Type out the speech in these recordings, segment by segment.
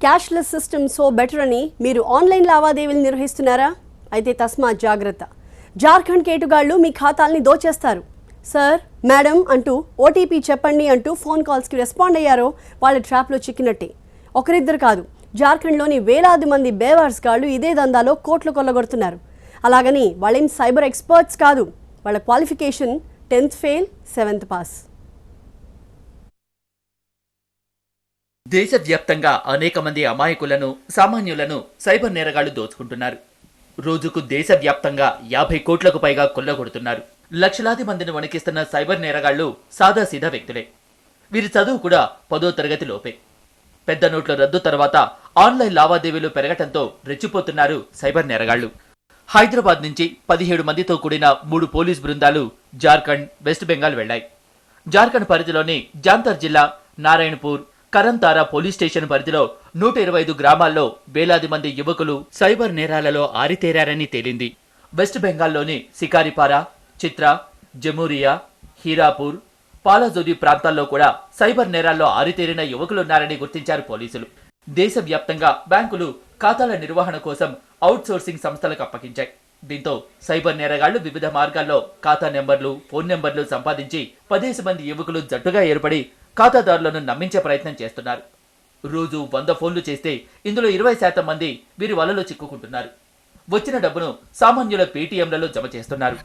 Cashless system so better అని మీరు online లావాదేవీలు నిర్వహిస్తున్నారా? అయితే తస్మా జాగ్రత్త. జార్ఖండ్ కేటుగాళ్లు మీ ఖాతాల్ని దోచేస్తారు. సార్, మేడం అంటూ ఓటీపీ చెప్పండి అంటూ ఫోన్ కాల్స్కి రెస్పాండ్ అయ్యారో వాళ్ళ ట్రాప్లో చిక్కినట్టే. ఒకరిద్దరు కాదు, జార్ఖండ్లోని వేలాది మంది బేవార్స్ గాళ్లు ఇదే దందాలో కోట్లు కొల్లగొడుతున్నారు. అలాగని వాళ్ళేం సైబర్ ఎక్స్పర్ట్స్ కాదు. వాళ్ళ qualification 10th fail 7th pass. దేశవ్యాప్తంగా అనేక మంది అమాయకులను, సామాన్యులను సైబర్ నేరగాళ్లు దోచుకుంటున్నారు. రోజుకు దేశవ్యాప్తంగా 50 కోట్లకు పైగా కొల్లగొడుతున్నారు. లక్షలాది మందిని వణికిస్తున్న సైబర్ నేరగాళ్లు సాదాసీదా వ్యక్తులే. వీరి చదువు కూడా 10వ తరగతి లోపే. పెద్ద నోట్ల రద్దు తర్వాత ఆన్లైన్ లావాదేవీలు పెరగటంతో రెచ్చిపోతున్నారు సైబర్ నేరగాళ్లు. హైదరాబాద్ నుంచి 17 మందితో కూడిన 3 పోలీస్ బృందాలు జార్ఖండ్, వెస్ట్ బెంగాల్ వెళ్లాయి. జార్ఖండ్ పరిధిలోని జాంతర్ జిల్లా నారాయణపూర్, కరంతారా పోలీస్ స్టేషన్ పరిధిలో 125 గ్రామాల్లో వేలాది మంది యువకులు సైబర్ నేరాలలో ఆరితేరారని తేలింది. వెస్ట్ బెంగాల్లోని సికారిపారా, చిత్రా, జమూరియా, హీరాపూర్, పాలాజోది ప్రాంతాల్లో కూడా సైబర్ నేరాల్లో ఆరితేరిన యువకులున్నారని గుర్తించారు పోలీసులు. దేశవ్యాప్తంగా బ్యాంకులు ఖాతాల నిర్వహణ కోసం అవుట్ సోర్సింగ్ సంస్థలకు అప్పగించాయి. దీంతో సైబర్ నేరగాళ్లు వివిధ మార్గాల్లో ఖాతా నెంబర్లు, ఫోన్ నెంబర్లు సంపాదించి 10 మంది యువకులు జట్టుగా ఏర్పడి ఖాతాదారులను నమ్మించే ప్రయత్నం చేస్తున్నారు. రోజు 100 ఫోన్లు చేస్తే ఇందులో 20% మంది వీరి వలలో చిక్కుకుంటున్నారు. వచ్చిన డబ్బును సామాన్యుల పేటీఎంలలో జమ చేస్తున్నారు.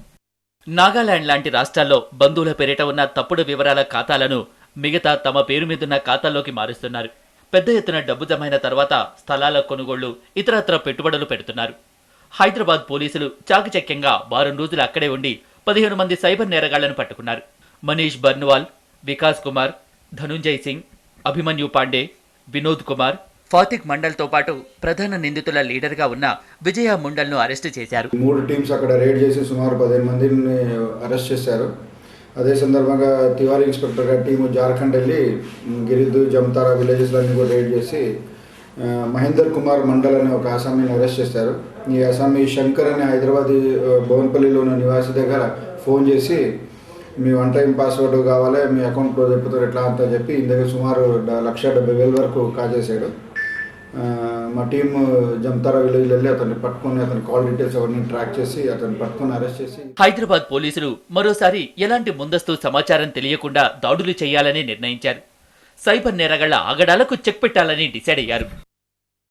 నాగాలాండ్ లాంటి రాష్ట్రాల్లో బంధువుల పేరిట ఉన్న తప్పుడు వివరాల ఖాతాలను మిగతా తమ పేరు మీదున్న ఖాతాల్లోకి మారుస్తున్నారు. పెద్ద ఎత్తున డబ్బు జమైన తర్వాత స్థలాల కొనుగోళ్లు, ఇతరత్ర పెట్టుబడులు పెడుతున్నారు. హైదరాబాద్ పోలీసులు చాకచక్యంగా వారం రోజులు అక్కడే ఉండి 15 మంది సైబర్ నేరగాళ్లను పట్టుకున్నారు. మనీష్ బర్న్వాల్, వికాస్ కుమార్, ధనుంజయ్ సింగ్, అభిమన్యు పాండే, వినోద్ కుమార్, ఫాతిక్ మండల్తో పాటు ప్రధాన నిందితుల లీడర్గా ఉన్న విజయ ముండల్ను అరెస్టు చేశారు. 3 టీమ్స్ అక్కడ రేడ్ చేసి సుమారు 15 మందిని అరెస్ట్ చేశారు. అదే సందర్భంగా తివారీ ఇన్స్పెక్టర్ గారి టీము జార్ఖండ్ వెళ్ళి గిరిద్, జమ్తారా విలేజెస్లన్నీ కూడా రేడ్ చేసి మహేందర్ కుమార్ మండల్ అనే ఒక అసామీని అరెస్ట్ చేశారు. ఈ అసామీ శంకర్ అనే హైదరాబాద్ భువన్పల్లిలో ఉన్న నివాసి దగ్గర ఫోన్ చేసి మీ 1 టైం పాస్వర్డ్ కావాలి, మీ అకౌంట్లో చెప్పుతారు ఎట్లా అంతా చెప్పి ఈ దగ్గర సుమారు 1,70,000 వరకు కాజేశాడు. మా టీం జమ్తారా విలేజ్ వెళ్ళి అతన్ని పట్టుకుని అతని కాల్ డీటెయిల్స్ అవన్నీ ట్రాక్ చేసి అతన్ని పట్టుకుని అరెస్ట్ చేసి. హైదరాబాద్ పోలీసులు మరోసారి ఎలాంటి ముందస్తు సమాచారం తెలియకుండా దాడులు చేయాలని నిర్ణయించారు. సైబర్ నేరగాళ్ల ఆగడాలకు చెక్ పెట్టాలని డిసైడ్ అయ్యారు.